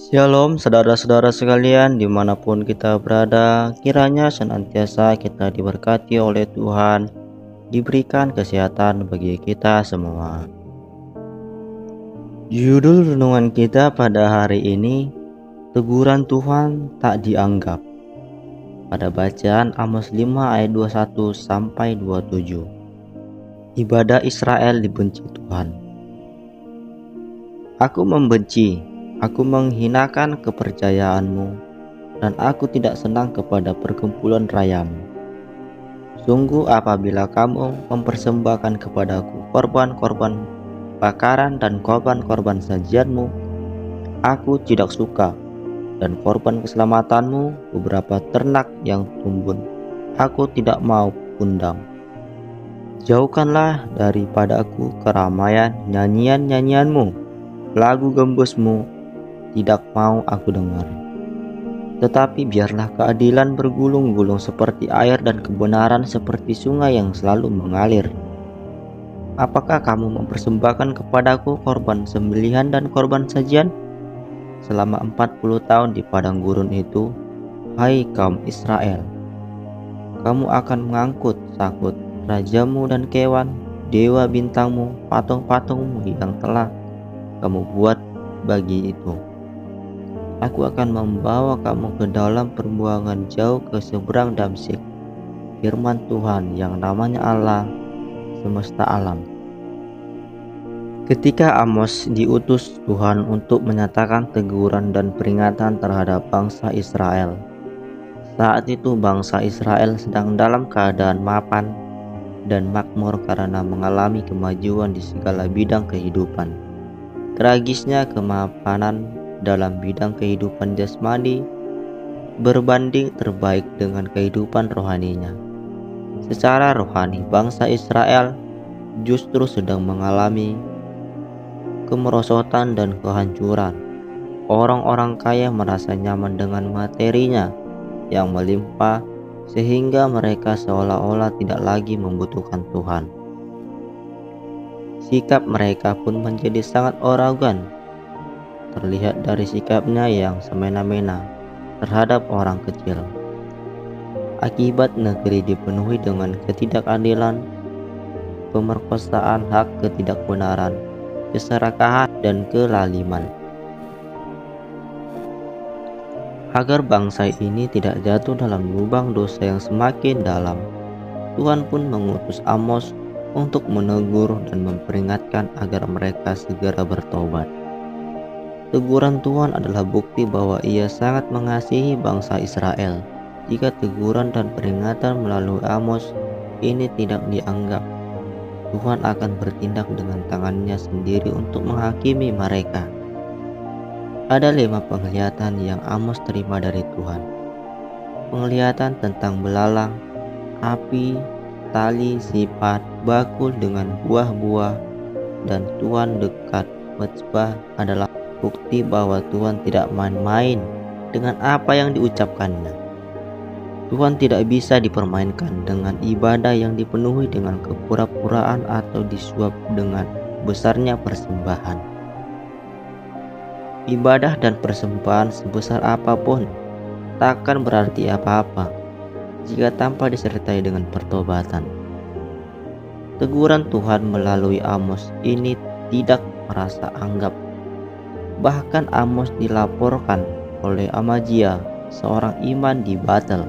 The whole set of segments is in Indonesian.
Shalom saudara-saudara sekalian dimanapun kita berada, kiranya senantiasa kita diberkati oleh Tuhan, diberikan kesehatan bagi kita semua. Judul renungan kita pada hari ini, teguran Tuhan tak dianggap. Pada bacaan Amos 5 ayat 21 sampai 27. Ibadah Israel dibenci Tuhan. Aku membenci, aku menghinakan kepercayaanmu, dan aku tidak senang kepada perkumpulan rayamu. Sungguh apabila kamu mempersembahkan kepadaku korban-korban bakaran dan korban-korban sajianmu, aku tidak suka, dan korban keselamatanmu beberapa ternak yang tumbun, aku tidak mau undang. Jauhkanlah daripadaku keramaian nyanyian-nyanyianmu, lagu gembusmu tidak mau aku dengar. Tetapi biarlah keadilan bergulung-gulung seperti air dan kebenaran seperti sungai yang selalu mengalir. Apakah kamu mempersembahkan kepadaku korban sembelihan dan korban sajian? Selama 40 tahun di padang gurun itu, hai kaum Israel, kamu akan mengangkut sakut rajamu dan kewan, dewa bintangmu, patung-patungmu yang telah kamu buat bagi itu. Aku akan membawa kamu ke dalam perbuangan jauh ke seberang Damsyik, firman Tuhan yang namanya Allah semesta alam. Ketika Amos diutus Tuhan untuk menyatakan teguran dan peringatan terhadap bangsa Israel, saat itu bangsa Israel sedang dalam keadaan mapan dan makmur karena mengalami kemajuan di segala bidang kehidupan. Tragisnya kemapanan dalam bidang kehidupan jasmani berbanding terbaik dengan kehidupan rohaninya. Secara rohani, bangsa Israel justru sedang mengalami kemerosotan dan kehancuran. Orang-orang kaya merasa nyaman dengan materinya yang melimpah, sehingga mereka seolah-olah tidak lagi membutuhkan Tuhan. Sikap mereka pun menjadi sangat arogan, terlihat dari sikapnya yang semena-mena terhadap orang kecil. Akibat negeri dipenuhi dengan ketidakadilan, pemerkosaan hak, ketidakbenaran, keserakahan, dan kelaliman. Agar bangsa ini tidak jatuh dalam lubang dosa yang semakin dalam, Tuhan pun mengutus Amos untuk menegur dan memperingatkan agar mereka segera bertobat. Teguran Tuhan adalah bukti bahwa Ia sangat mengasihi bangsa Israel. Jika teguran dan peringatan melalui Amos ini tidak dianggap, Tuhan akan bertindak dengan tangannya sendiri untuk menghakimi mereka. Ada 5 penglihatan yang Amos terima dari Tuhan. Penglihatan tentang belalang, api, tali, sifat, bakul dengan buah-buah, dan Tuhan dekat mezbah adalah bukti bahwa Tuhan tidak main-main dengan apa yang diucapkannya. Tuhan tidak bisa dipermainkan dengan ibadah yang dipenuhi dengan kepura-puraan atau disuap dengan besarnya persembahan. Ibadah dan persembahan sebesar apapun takkan berarti apa-apa jika tanpa disertai dengan pertobatan. Teguran Tuhan melalui Amos ini tidak merasa anggap. Bahkan Amos dilaporkan oleh Amazia, seorang iman di Batel,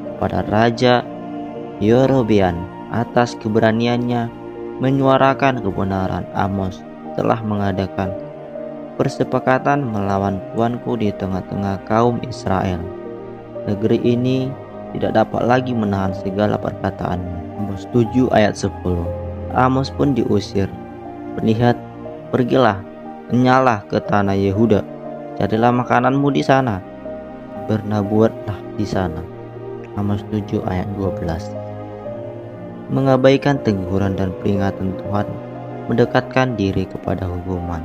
kepada Raja Yerobeam atas keberaniannya menyuarakan kebenaran. Amos telah mengadakan persepakatan melawan tuanku di tengah-tengah kaum Israel. Negeri ini tidak dapat lagi menahan segala perkataannya. Amos 7 ayat 10. Amos pun diusir. Lihat, pergilah, menyalah ke tanah Yehuda, carilah makananmu di sana, bernabuatlah di sana. Amos 7 ayat 12. Mengabaikan teguran dan peringatan Tuhan mendekatkan diri kepada hukuman.